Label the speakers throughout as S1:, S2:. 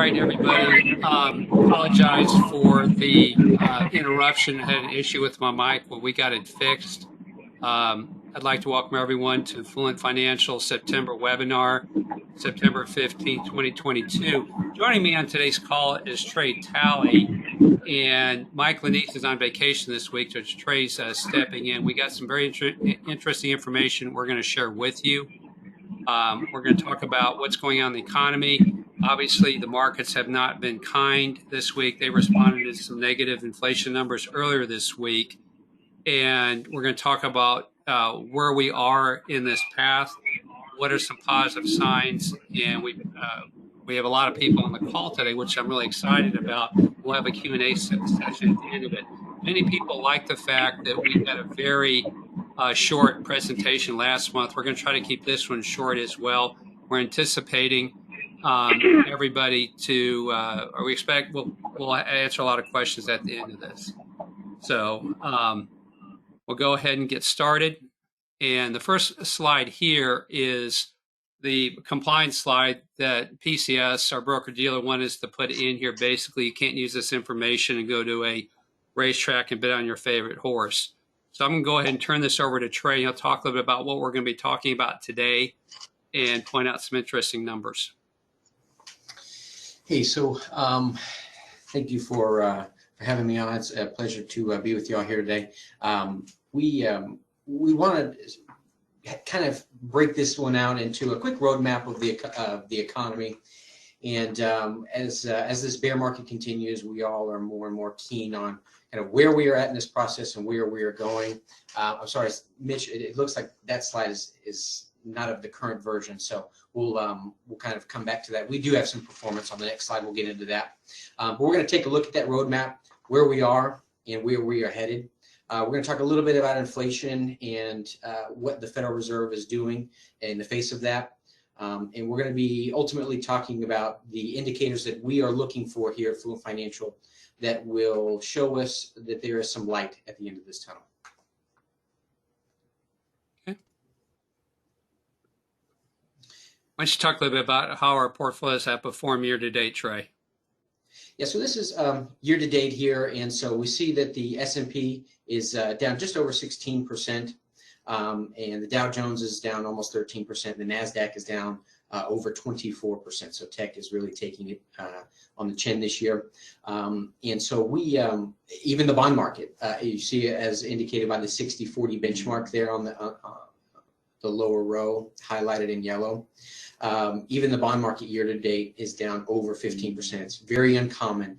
S1: Right, everybody. Apologize for the interruption. I had an issue with my mic, but we got it fixed. I'd like to welcome everyone to Fluent Financial September webinar, September 15, 2022. Joining me on today's call is Trey Talley, and Mike Lanise is on vacation this week, so Trey's stepping in. We got some very interesting information we're going to share with you. We're going to talk about what's going on in the economy. Obviously, the markets have not been kind this week. They responded to some negative inflation numbers earlier this week. And we're going to talk about where we are in this path, what are some positive signs, and we have a lot of people on the call today, which I'm really excited about. We'll have a Q&A session at the end of it. Many people like the fact that we had a very short presentation last month. We're going to try to keep this one short as well. We're anticipating everybody to, or we expect we'll answer a lot of questions at the end of this. So we'll go ahead and get started. And the first slide here is the compliance slide that PCS, our broker-dealer, wanted us to put in here. Basically, you can't use this information and go to a racetrack and bet on your favorite horse. So I'm going to go ahead and turn this over to Trey. He'll talk a little bit about what we're going to be talking about today and point out some interesting numbers.
S2: Hey, so thank you for having me on. It's a pleasure to be with you all here today. We want to kind of break this one out into a quick roadmap of the economy. And as this bear market continues, we all are more and more keen on kind of where we are at in this process and where we are going. I'm sorry, Mitch, it looks like that slide is not of the current version, so we'll kind of come back to that. We do have some performance on the next slide. We'll get into that. But we're going to take a look at that roadmap, where we are and where we are headed. We're going to talk a little bit about inflation and what the Federal Reserve is doing in the face of that. And we're going to be ultimately talking about the indicators that we are looking for here at Fluent Financial that will show us that there is some light at the end of this tunnel.
S1: Okay. Why don't you talk a little bit about how our portfolios have performed year to date, Trey?
S2: Yeah, so this is year to date here, and so we see that the S&P is down just over 16%, and the Dow Jones is down almost 13%. The NASDAQ is down over 24%. So tech is really taking it on the chin this year. And so we, even the bond market, you see it as indicated by the 60-40 benchmark there on the lower row, highlighted in yellow. Even the bond market year to date is down over 15%. It's very uncommon.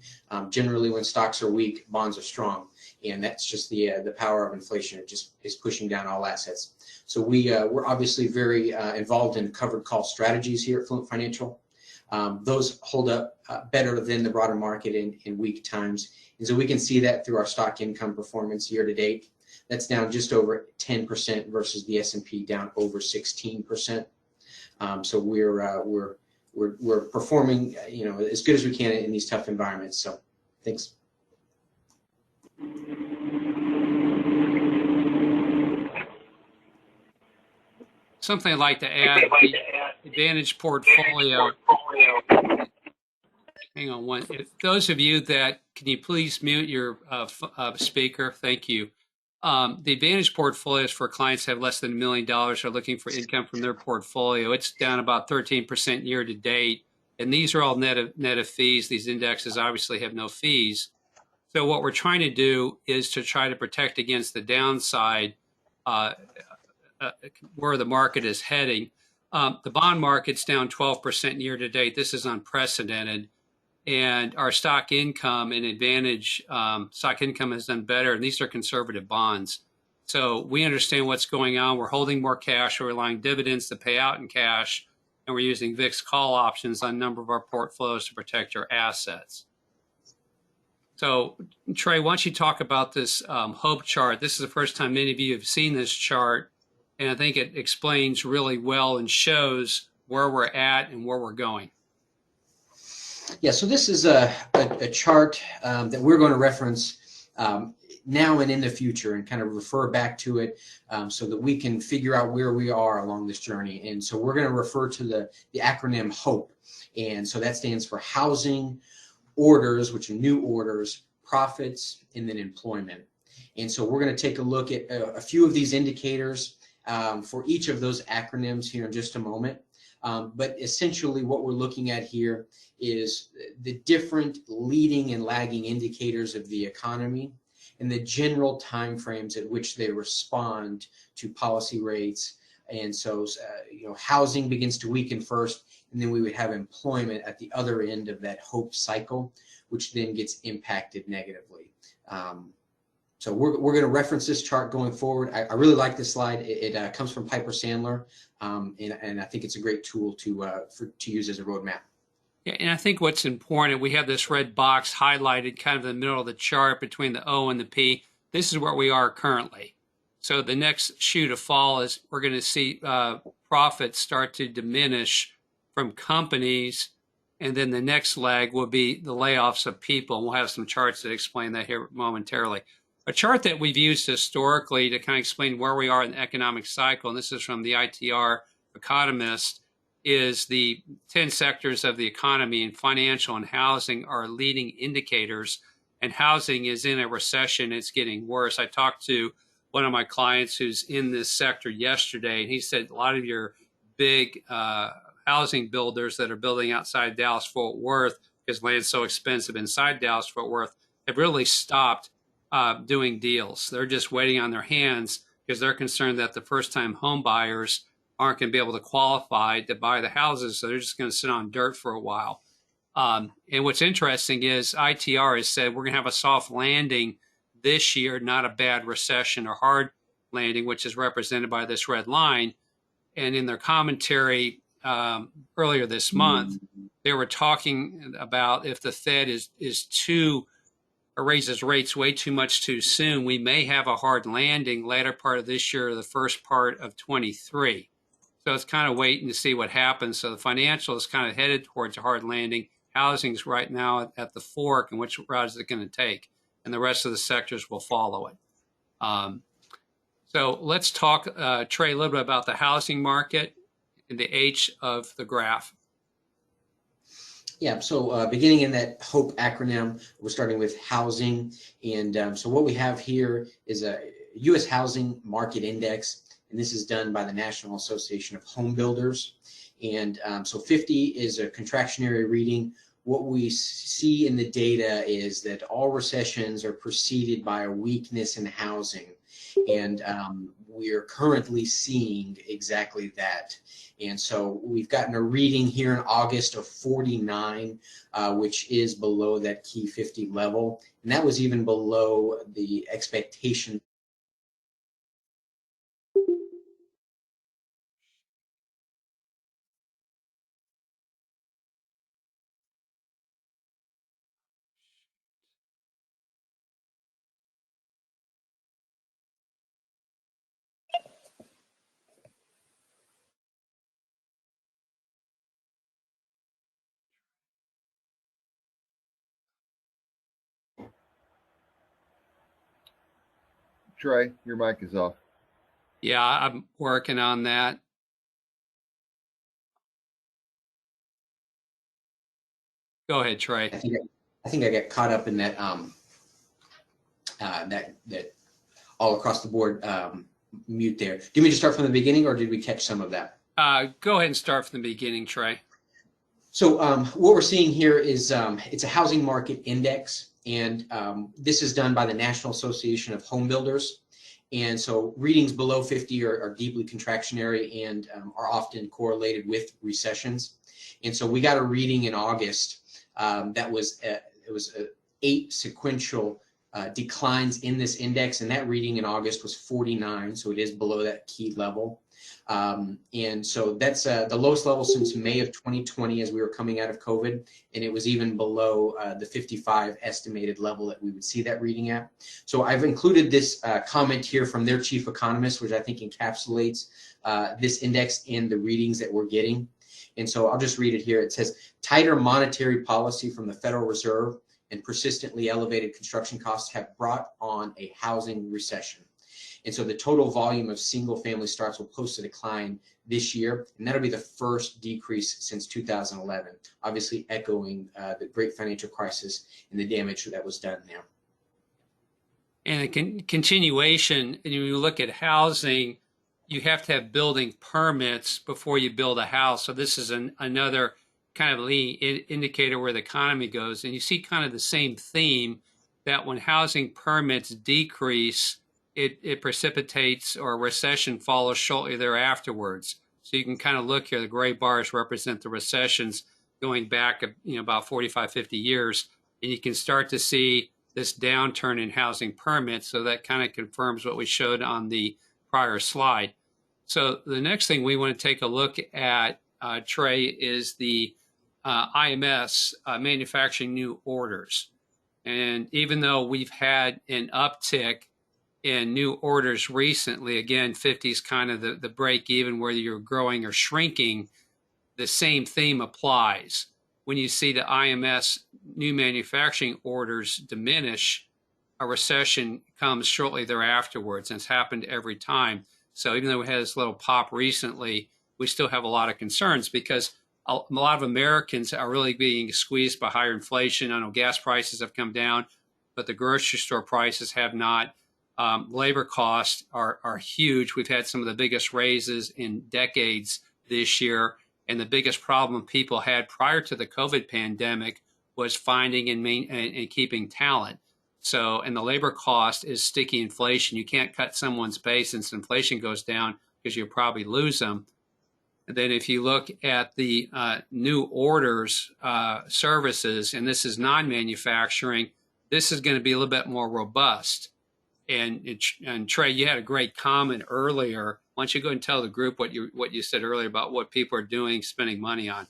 S2: Generally, when stocks are weak, bonds are strong, and that's just the power of inflation. It just is pushing down all assets. So we're obviously very involved in covered call strategies here at Fluent Financial. Those hold up better than the broader market in weak times, and so we can see that through our stock income performance year to date. That's down just over 10% versus the S&P down over 16%. So we're performing, as good as we can in these tough environments. So, thanks.
S1: Something I'd like to add, the Advantage portfolio. Hang on one. Those of you that, can you please mute your speaker? Thank you. The Advantage portfolios for clients who have less than $1 million are looking for income from their portfolio. It's down about 13% year to date. And these are all net of fees. These indexes obviously have no fees. So what we're trying to do is to try to protect against the downside where the market is heading. The bond market's down 12% year to date. This is unprecedented. And our stock income and Advantage stock income has done better, and these are conservative bonds. So we understand what's going on. We're holding more cash. We're relying dividends to pay out in cash, and we're using VIX call options on a number of our portfolios to protect our assets. So Trey, why don't you talk about this HOPE chart? This is the first time many of you have seen this chart, and I think it explains really well and shows where we're at and where we're going.
S2: Yeah, so this is a chart that we're going to reference. now and in the future, and kind of refer back to it so that we can figure out where we are along this journey. And so we're going to refer to the acronym HOPE. And so that stands for housing, orders, which are new orders, profits, and then employment. And so we're going to take a look at a few of these indicators for each of those acronyms here in just a moment. But essentially what we're looking at here is the different leading and lagging indicators of the economy and the general timeframes at which they respond to policy rates. And so, housing begins to weaken first, and then we would have employment at the other end of that hope cycle, which then gets impacted negatively. So we're going to reference this chart going forward. I really like this slide. It comes from Piper Sandler, and I think it's a great tool to use as a roadmap.
S1: Yeah, and I think what's important, we have this red box highlighted kind of in the middle of the chart between the O and the P. This is where we are currently. So the next shoe to fall is we're going to see profits start to diminish from companies, and then the next leg will be the layoffs of people. And we'll have some charts that explain that here momentarily. A chart that we've used historically to kind of explain where we are in the economic cycle, and this is from the ITR Economist, is the 10 sectors of the economy, and financial and housing are leading indicators, and housing is in a recession. It's getting worse. I talked to one of my clients who's in this sector yesterday, and he said a lot of your big housing builders that are building outside Dallas-Fort Worth, because land's so expensive inside Dallas-Fort Worth, have really stopped doing deals. They're just waiting on their hands because they're concerned that the first-time home buyers aren't going to be able to qualify to buy the houses, so they're just going to sit on dirt for a while. And what's interesting is ITR has said we're going to have a soft landing this year, not a bad recession or hard landing, which is represented by this red line. And in their commentary earlier this month, they were talking about if the Fed is too or raises rates way too much too soon, we may have a hard landing later part of this year or the first part of 23. So it's kind of waiting to see what happens. So the financial is kind of headed towards a hard landing. Housing's right now at the fork, and which route is it going to take? And the rest of the sectors will follow it. So let's talk, Trey, a little bit about the housing market and the H of the graph.
S2: Yeah, so beginning in that HOPE acronym, we're starting with housing. And so what we have here is a U.S. Housing Market Index, and this is done by the National Association of Home Builders. And so 50 is a contractionary reading. What we see in the data is that all recessions are preceded by a weakness in housing. And we are currently seeing exactly that. And so we've gotten a reading here in August of 49, which is below that key 50 level. And that was even below the expectation.
S3: Trey, your mic is off.
S1: Yeah, I'm working on that. Go ahead, Trey.
S2: I think I got caught up in that that all across the board mute there. Do you mean to start from the beginning, or did we catch some of that?
S1: Go ahead and start from the beginning, Trey.
S2: So what we're seeing here is it's a housing market index, and this is done by the National Association of Home Builders. And so readings below 50 are deeply contractionary and are often correlated with recessions. And so we got a reading in August that was it was 8 sequential declines in this index, and that reading in August was 49, so it is below that key level. And so that's the lowest level since May of 2020 as we were coming out of COVID, and it was even below the 55 estimated level that we would see that reading at. So I've included this comment here from their chief economist, which I think encapsulates this index and the readings that we're getting. And so I'll just read it here. It says, tighter monetary policy from the Federal Reserve and persistently elevated construction costs have brought on a housing recession. And so the total volume of single family starts will post a decline this year, and that'll be the first decrease since 2011, obviously echoing the great financial crisis and the damage that was done there.
S1: And a continuation, and when you look at housing, you have to have building permits before you build a house. So this is another kind of leading indicator where the economy goes. And you see kind of the same theme that when housing permits decrease, it precipitates, or a recession follows shortly thereafterwards. So you can kind of look here, the gray bars represent the recessions going back, about 45, 50 years. And you can start to see this downturn in housing permits. So that kind of confirms what we showed on the prior slide. So the next thing we want to take a look at, Trey, is the IMS, manufacturing new orders. And even though we've had an uptick in new orders recently, again, 50 is kind of the break even, whether you're growing or shrinking, the same theme applies. When you see the IMS new manufacturing orders diminish, a recession comes shortly thereafterwards, and it's happened every time. So even though we had this little pop recently, we still have a lot of concerns because a lot of Americans are really being squeezed by higher inflation. I know gas prices have come down, but the grocery store prices have not. Labor costs are huge. We've had some of the biggest raises in decades this year. And the biggest problem people had prior to the COVID pandemic was finding and keeping talent. So, and the labor cost is sticky inflation. You can't cut someone's pay since inflation goes down because you'll probably lose them. And then if you look at the new orders, services, and this is non-manufacturing, this is going to be a little bit more robust. And Trey, you had a great comment earlier. Why don't you go and tell the group what you said earlier about what people are doing, spending money on?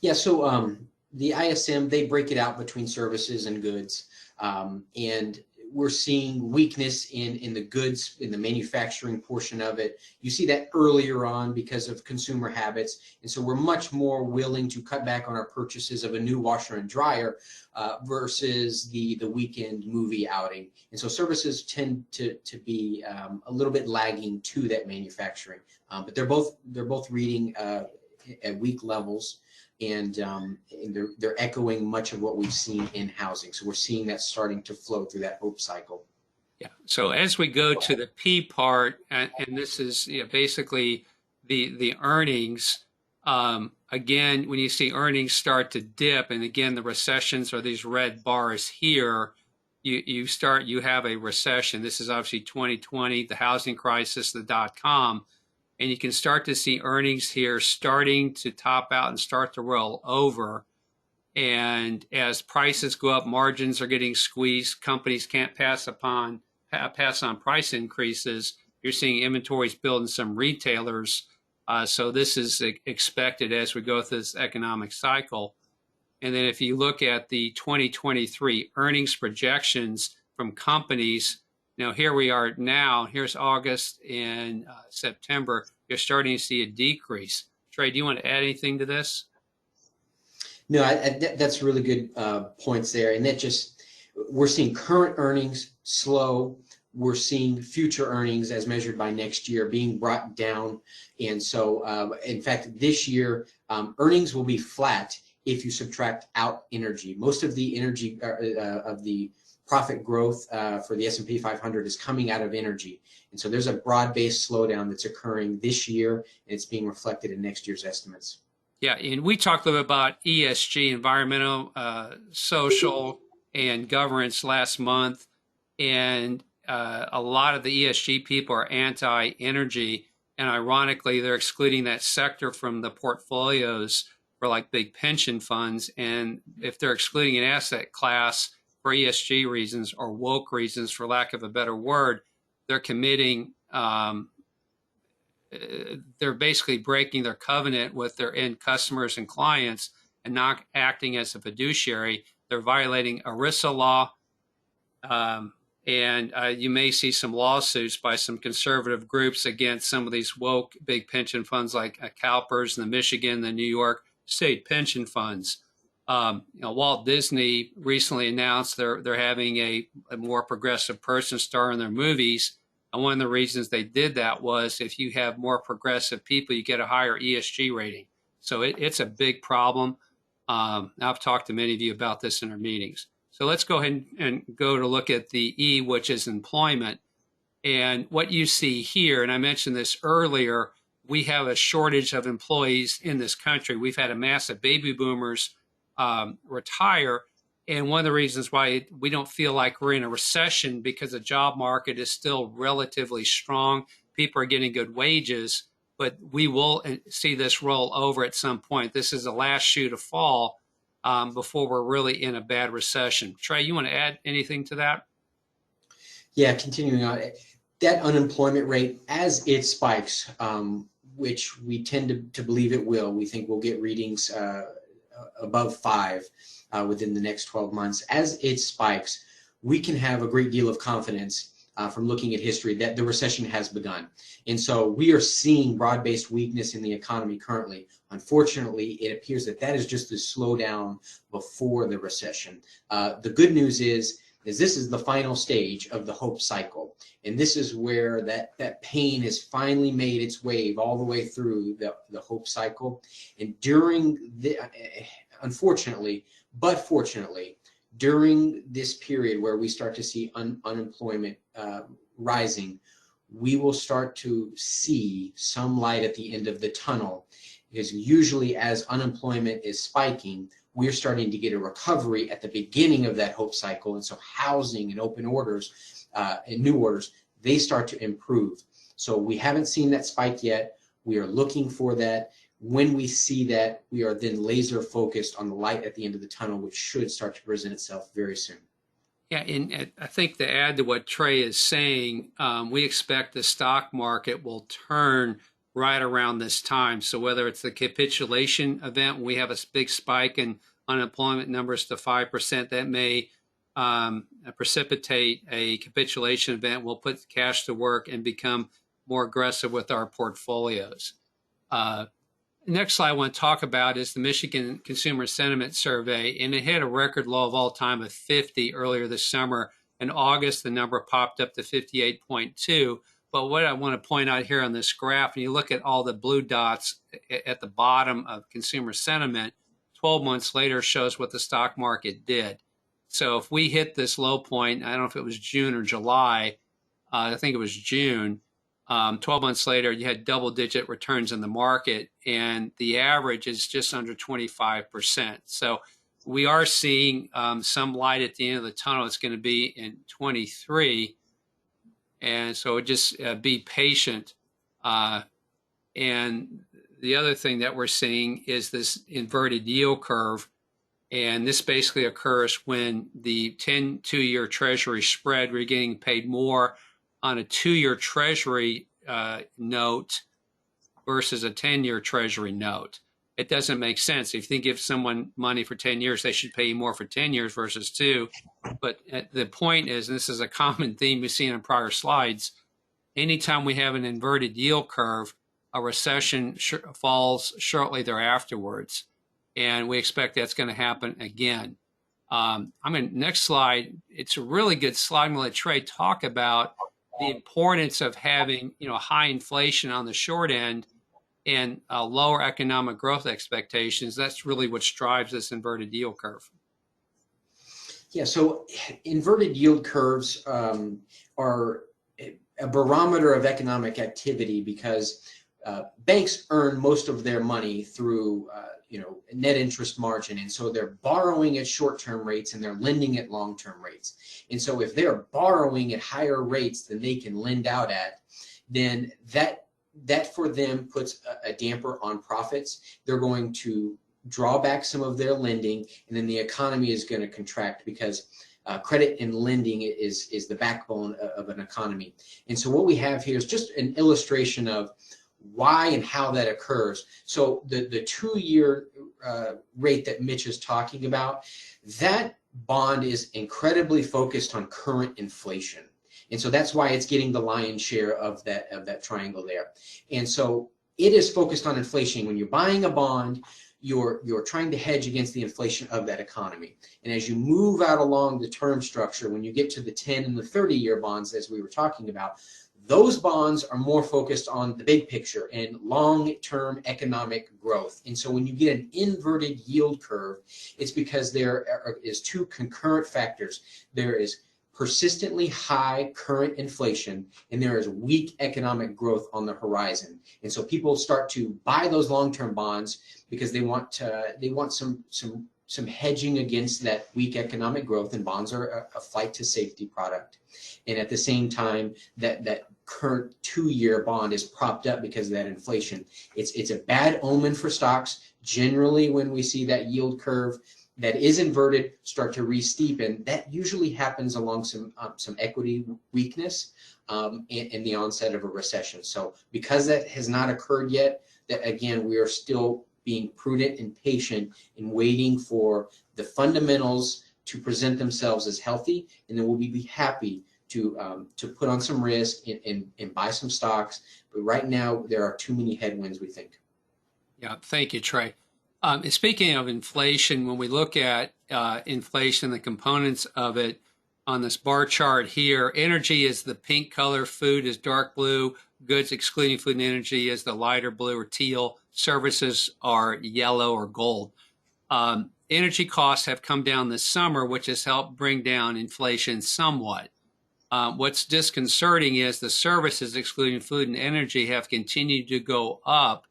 S2: Yeah, so the ISM, they break it out between services and goods. And we're seeing weakness in the goods, in the manufacturing portion of it. You see that earlier on because of consumer habits. And so we're much more willing to cut back on our purchases of a new washer and dryer versus the weekend movie outing. And so services tend to be a little bit lagging to that manufacturing. But they're both reading at weak levels. And they're echoing much of what we've seen in housing. So we're seeing that starting to flow through that hope cycle.
S1: Yeah. So as we go to the P part, and this is basically the earnings. Again, when you see earnings start to dip, and again the recessions are these red bars here, you have a recession. This is obviously 2020, the housing crisis, the .com. And you can start to see earnings here starting to top out and start to roll over. And as prices go up, margins are getting squeezed. Companies can't pass on price increases. You're seeing inventories build in some retailers. So this is expected as we go through this economic cycle. And then if you look at the 2023 earnings projections from companies, here we are now, here's August and September, you're starting to see a decrease. Trey, do you want to add anything to this?
S2: No, that's really good points there. And we're seeing current earnings slow. We're seeing future earnings as measured by next year being brought down. And so, in fact, this year, earnings will be flat if you subtract out energy. Most of the energy of the profit growth for the S&P 500 is coming out of energy. And so there's a broad-based slowdown that's occurring this year, and it's being reflected in next year's estimates.
S1: Yeah, and we talked a little bit about ESG, environmental, social, and governance last month. And a lot of the ESG people are anti-energy. And ironically, they're excluding that sector from the portfolios for like big pension funds. And if they're excluding an asset class for ESG reasons or woke reasons, for lack of a better word, they're committing, they're basically breaking their covenant with their end customers and clients and not acting as a fiduciary. They're violating ERISA law. And you may see some lawsuits by some conservative groups against some of these woke big pension funds like CalPERS and the Michigan, the New York state pension funds. Walt Disney recently announced they're having a more progressive person star in their movies. And one of the reasons they did that was if you have more progressive people, you get a higher ESG rating. So it's a big problem. I've talked to many of you about this in our meetings. So let's go ahead and go to look at the E, which is employment. And what you see here, and I mentioned this earlier, we have a shortage of employees in this country. We've had a massive baby boomers retire. And one of the reasons why we don't feel like we're in a recession because the job market is still relatively strong. People are getting good wages, but we will see this roll over at some point. This is the last shoe to fall before we're really in a bad recession. Trey, you want to add anything to that?
S2: Yeah, continuing on, that unemployment rate, as it spikes, which we tend to believe it will, we think we'll get readings above 5 within the next 12 months. As it spikes, we can have a great deal of confidence from looking at history that the recession has begun. And so we are seeing broad-based weakness in the economy currently. Unfortunately, it appears that that is just a slowdown before the recession. The good news is this is the final stage of the hope cycle. And this is where that pain has finally made its wave all the way through the hope cycle. And during the, unfortunately, but fortunately, during this period where we start to see unemployment rising, we will start to see some light at the end of the tunnel. Because usually as unemployment is spiking, we're starting to get a recovery at the beginning of that hope cycle. And so housing and open orders and new orders, they start to improve. So we haven't seen that spike yet. We are looking for that. When we see that, we are then laser focused on the light at the end of the tunnel, which should start to present itself very soon.
S1: Yeah, and I think to add to what Trey is saying, we expect the stock market will turn right around this time. So whether it's the capitulation event, when we have a big spike in unemployment numbers to 5%, that may precipitate a capitulation event. We'll put cash to work and become more aggressive with our portfolios. Next slide I want to talk about is the Michigan Consumer Sentiment Survey, and it hit a record low of all time of 50 earlier this summer. In August, the number popped up to 58.2. But what I want to point out here on this graph, and you look at all the blue dots at the bottom of consumer sentiment, 12 months later shows what the stock market did. So if we hit this low point, I don't know if it was June or July, I think it was June, 12 months later, you had double-digit returns in the market, and the average is just under 25%. So we are seeing some light at the end of the tunnel. It's going to be in 23, and so just be patient. And the other thing that we're seeing is this inverted yield curve, and this basically occurs when the 2-year Treasury spread, we're getting paid more on a 2-year Treasury note versus a 10-year Treasury note. It doesn't make sense. If you think give someone money for 10 years, they should pay you more for 10 years versus 2. But the point is, and this is a common theme we've seen in prior slides, anytime we have an inverted yield curve, a recession falls shortly thereafterwards. And we expect that's going to happen again. Next slide. It's a really good slide. I'm going to let Trey talk about the importance of having high inflation on the short end and lower economic growth expectations. That's really what drives this inverted yield curve.
S2: Yeah, so inverted yield curves are a barometer of economic activity because banks earn most of their money through net interest margin, and so they're borrowing at short-term rates and they're lending at long-term rates. And so if they're borrowing at higher rates than they can lend out at, then that for them puts a damper on profits. They're going to draw back some of their lending, and then the economy is going to contract because credit and lending is the backbone of an economy. And so what we have here is just an illustration of why and how that occurs. So the 2-year rate that Mitch is talking about, that bond is incredibly focused on current inflation. And so that's why it's getting the lion's share of that triangle there. And so it is focused on inflation. When you're buying a bond, you're trying to hedge against the inflation of that economy. And as you move out along the term structure, when you get to the 10 and the 30-year bonds, as we were talking about, those bonds are more focused on the big picture and long-term economic growth. And so when you get an inverted yield curve, it's because there is two concurrent factors. There is persistently high current inflation, and there is weak economic growth on the horizon. And so people start to buy those long-term bonds because they want some hedging against that weak economic growth, and bonds are a flight to safety product. And at the same time, that current 2-year bond is propped up because of that inflation. It's a bad omen for stocks. Generally, when we see that yield curve that is inverted start to re-steepen, that usually happens along some equity weakness and the onset of a recession. So because that has not occurred yet, that again, we are still being prudent and patient in waiting for the fundamentals to present themselves as healthy, and then we'll be happy to put on some risk and buy some stocks. But right now, there are too many headwinds, we think.
S1: Yeah, thank you, Trey. And speaking of inflation, when we look at inflation, the components of it on this bar chart here, energy is the pink color, food is dark blue, goods excluding food and energy is the lighter blue or teal, services are yellow or gold. Energy costs have come down this summer, which has helped bring down inflation somewhat. What's disconcerting is the services excluding food and energy have continued to go up,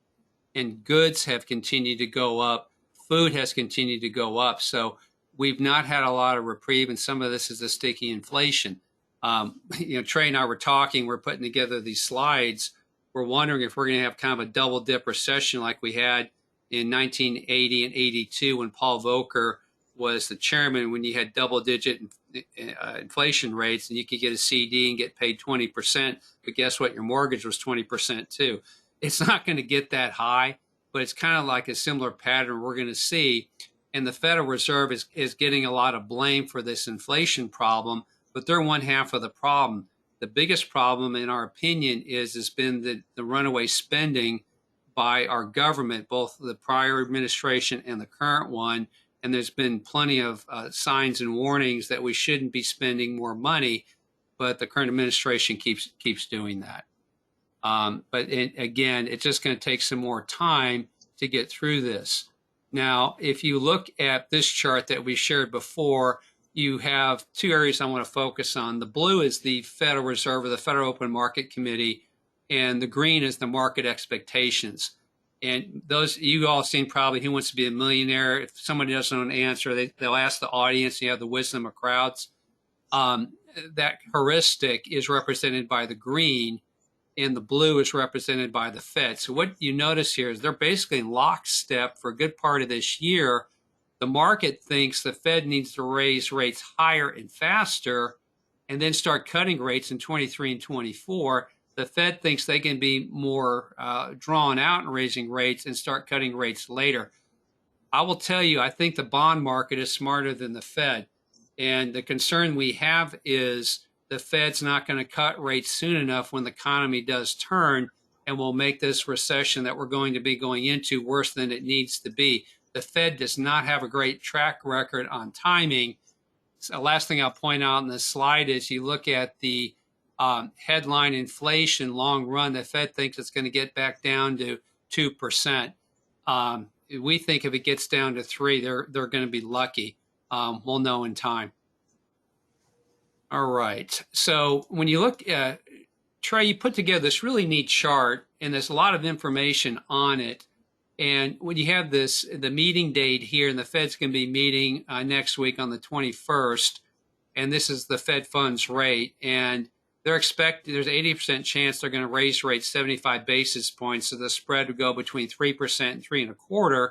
S1: and goods have continued to go up. Food has continued to go up. So we've not had a lot of reprieve, and some of this is the sticky inflation. Trey and I were talking, we're putting together these slides. We're wondering if we're going to have kind of a double dip recession like we had in 1980 and 82 when Paul Volcker was the chairman, when you had double digit inflation rates and you could get a CD and get paid 20%. But guess what? Your mortgage was 20% too. It's not going to get that high, but it's kind of like a similar pattern we're going to see. And the Federal Reserve is getting a lot of blame for this inflation problem, but they're one half of the problem. The biggest problem, in our opinion, has been the runaway spending by our government, both the prior administration and the current one. And there's been plenty of signs and warnings that we shouldn't be spending more money, but the current administration keeps doing that. Again, it's just going to take some more time to get through this. Now, if you look at this chart that we shared before, you have two areas I want to focus on. The blue is the Federal Reserve or the Federal Open Market Committee, and the green is the market expectations. And those, you all seen probably Who Wants to Be a Millionaire. If somebody doesn't know an answer, they'll ask the audience. You have the wisdom of crowds. That heuristic is represented by the green, and the blue is represented by the Fed. So what you notice here is they're basically in lockstep for a good part of this year. The market thinks the Fed needs to raise rates higher and faster and then start cutting rates in 23 and 24. The Fed thinks they can be more drawn out in raising rates and start cutting rates later. I will tell you, I think the bond market is smarter than the Fed. And the concern we have is the Fed's not going to cut rates soon enough when the economy does turn, and will make this recession that we're going to be going into worse than it needs to be. The Fed does not have a great track record on timing. So the last thing I'll point out in this slide is you look at the headline inflation long run, the Fed thinks it's going to get back down to 2%. We think if it gets down to 3%, they're going to be lucky. We'll know in time. All right. So when you look at, Trey, you put together this really neat chart, and there's a lot of information on it. And when you have this, the meeting date here, and the Fed's going to be meeting next week on the 21st, and this is the Fed funds rate, and they're expecting, there's an 80% chance they're going to raise rates 75 basis points, so the spread would go between 3% and 3.25%.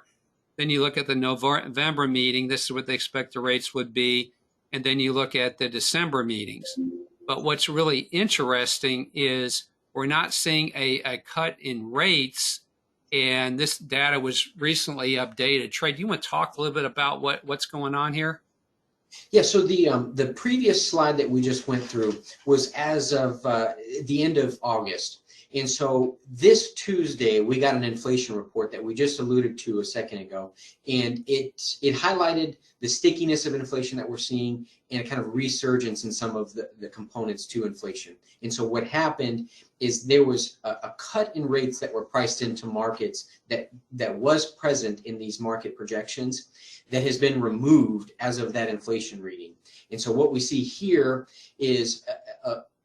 S1: Then you look at the November meeting, this is what they expect the rates would be, and then you look at the December meetings. But what's really interesting is we're not seeing a cut in rates, and this data was recently updated. Trey, do you want to talk a little bit about what's going on here?
S2: Yeah, so the previous slide that we just went through was as of the end of August. And so this Tuesday, we got an inflation report that we just alluded to a second ago, and it highlighted the stickiness of inflation that we're seeing and a kind of resurgence in some of the components to inflation. And so what happened is there was a cut in rates that were priced into markets that was present in these market projections that has been removed as of that inflation reading. And so what we see here is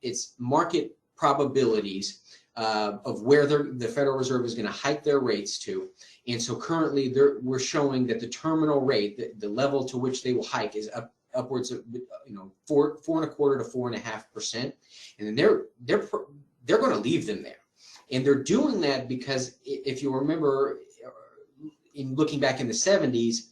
S2: it's market probabilities of where the Federal Reserve is going to hike their rates to. And so currently we're showing that the terminal rate, the level to which they will hike, is upwards of 4.25% to 4.5%. And then they're going to leave them there. And they're doing that because if you remember, in looking back in the 70s,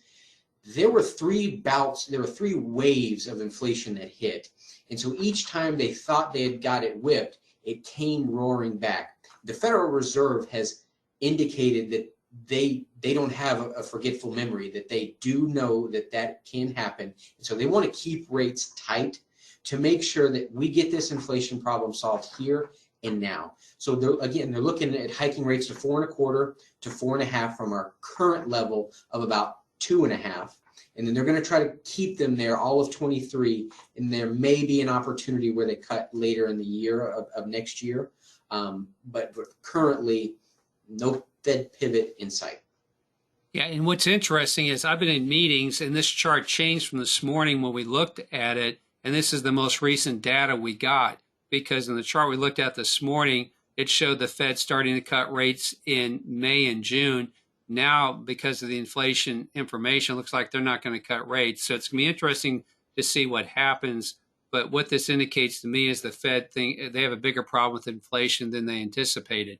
S2: there were three waves of inflation that hit. And so each time they thought they had got it whipped, it came roaring back. The Federal Reserve has indicated that they don't have a forgetful memory, that they do know that can happen. And so they want to keep rates tight to make sure that we get this inflation problem solved here and now. So they're looking at hiking rates to 4.25% to 4.5% from our current level of about 2.5%. And then they're going to try to keep them there all of 23. And there may be an opportunity where they cut later in the year of next year. But currently, no Fed pivot in sight.
S1: Yeah, and what's interesting is I've been in meetings, and this chart changed from this morning when we looked at it, and this is the most recent data we got, because in the chart we looked at this morning, it showed the Fed starting to cut rates in May and June. Now, because of the inflation information, it looks like they're not going to cut rates. So it's going to be interesting to see what happens. But what this indicates to me is the Fed they have a bigger problem with inflation than they anticipated.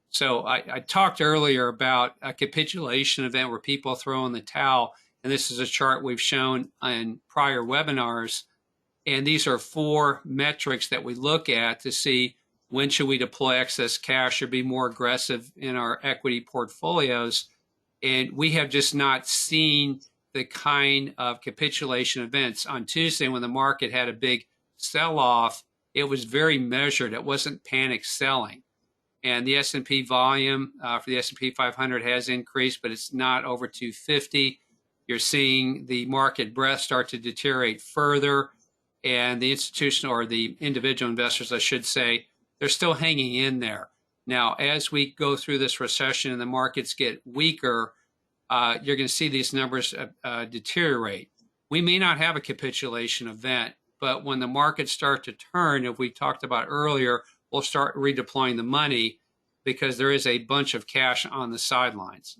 S1: So I talked earlier about a capitulation event where people throw in the towel. And this is a chart we've shown in prior webinars. And these are 4 metrics that we look at to see when should we deploy excess cash or be more aggressive in our equity portfolios. And we have just not seen the kind of capitulation events. On Tuesday, when the market had a big sell-off, it was very measured. It wasn't panic selling. And the S&P volume for the S&P 500 has increased, but it's not over 250. You're seeing the market breadth start to deteriorate further. And the institutional, or the individual investors, I should say, they're still hanging in there. Now, as we go through this recession and the markets get weaker, you're going to see these numbers deteriorate. We may not have a capitulation event, but when the markets start to turn, if we talked about earlier, we'll start redeploying the money because there is a bunch of cash on the sidelines.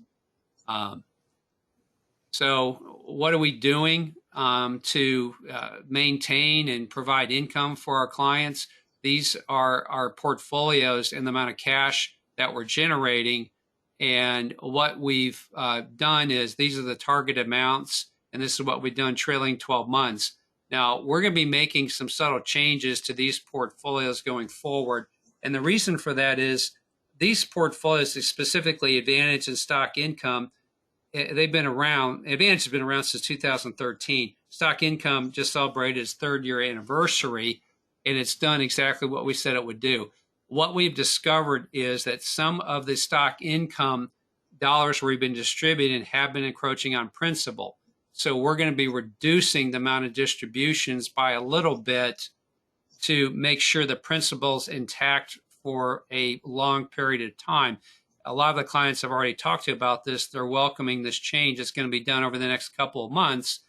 S1: So what are we doing to maintain and provide income for our clients? These are our portfolios and the amount of cash that we're generating. And what we've done is these are the target amounts, and this is what we've done trailing 12 months. Now, we're going to be making some subtle changes to these portfolios going forward. And the reason for that is these portfolios, specifically Advantage and Stock Income, they've been around. Advantage has been around since 2013. Stock Income just celebrated its 3rd year anniversary, and it's done exactly what we said it would do. What we've discovered is that some of the stock income dollars we've been distributing have been encroaching on principal. So we're going to be reducing the amount of distributions by a little bit to make sure the principal's intact for a long period of time. A lot of the clients I've already talked to about this, they're welcoming this change. It's going to be done over the next couple of months.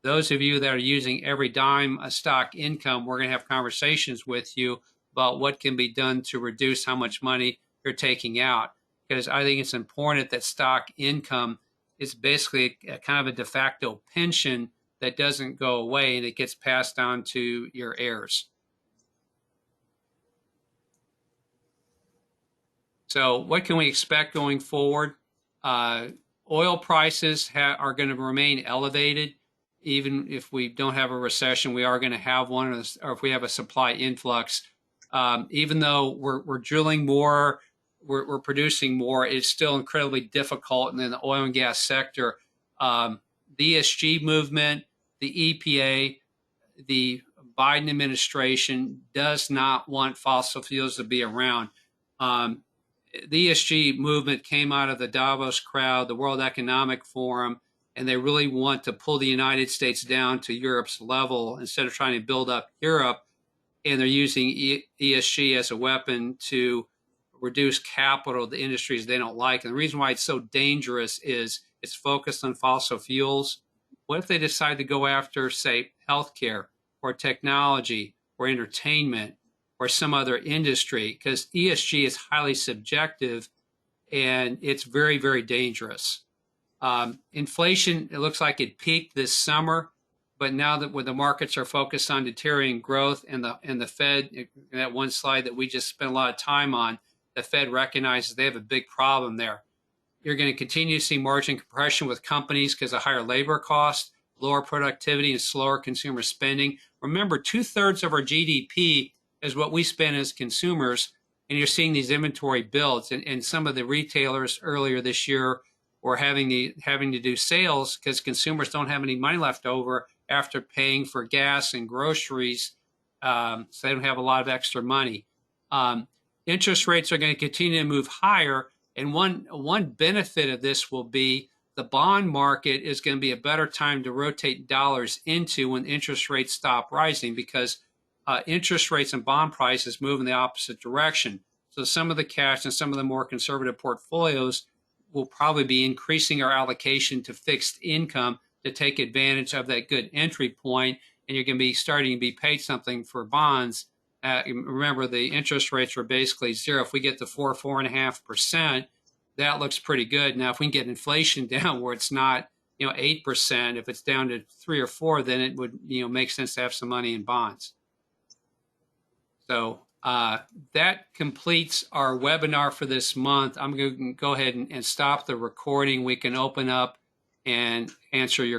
S1: Those of you that are using every dime of stock income, we're going to have conversations with you about what can be done to reduce how much money you're taking out. Because I think it's important that stock income is basically a kind of a de facto pension that doesn't go away, and it gets passed on to your heirs. So what can we expect going forward? Oil prices are going to remain elevated. Even if we don't have a recession, we are going to have one, or if we have a supply influx. Even though we're drilling more, we're producing more, it's still incredibly difficult. And then the oil and gas sector, the ESG movement, the EPA, the Biden administration does not want fossil fuels to be around. Um, the ESG movement came out of the Davos crowd, the World Economic Forum, and they really want to pull the United States down to Europe's level instead of trying to build up Europe. And they're using ESG as a weapon to reduce capital to industries they don't like. And the reason why it's so dangerous is it's focused on fossil fuels. What if they decide to go after, say, healthcare or technology or entertainment or some other industry? Because ESG is highly subjective and it's very, very dangerous. Inflation, it looks like it peaked this summer, but now that when the markets are focused on deteriorating growth and the Fed, that one slide that we just spent a lot of time on, the Fed recognizes they have a big problem there. You're going to continue to see margin compression with companies because of higher labor costs, lower productivity, and slower consumer spending. Remember, 2/3 of our GDP is what we spend as consumers, and you're seeing these inventory builds. And some of the retailers earlier this year were having to do sales because consumers don't have any money left over after paying for gas and groceries, so they don't have a lot of extra money. Interest rates are going to continue to move higher, and one benefit of this will be the bond market is going to be a better time to rotate dollars into when interest rates stop rising, because interest rates and bond prices move in the opposite direction. So some of the cash and some of the more conservative portfolios will probably be increasing our allocation to fixed income to take advantage of that good entry point, and you're going to be starting to be paid something for bonds. Remember, the interest rates are basically zero. If we get to 4.5%, that looks pretty good. Now, if we can get inflation down where it's not, 8%, if it's down to 3 or 4, then it would, make sense to have some money in bonds. So that completes our webinar for this month. I'm going to go ahead and stop the recording. We can open up and answer your questions.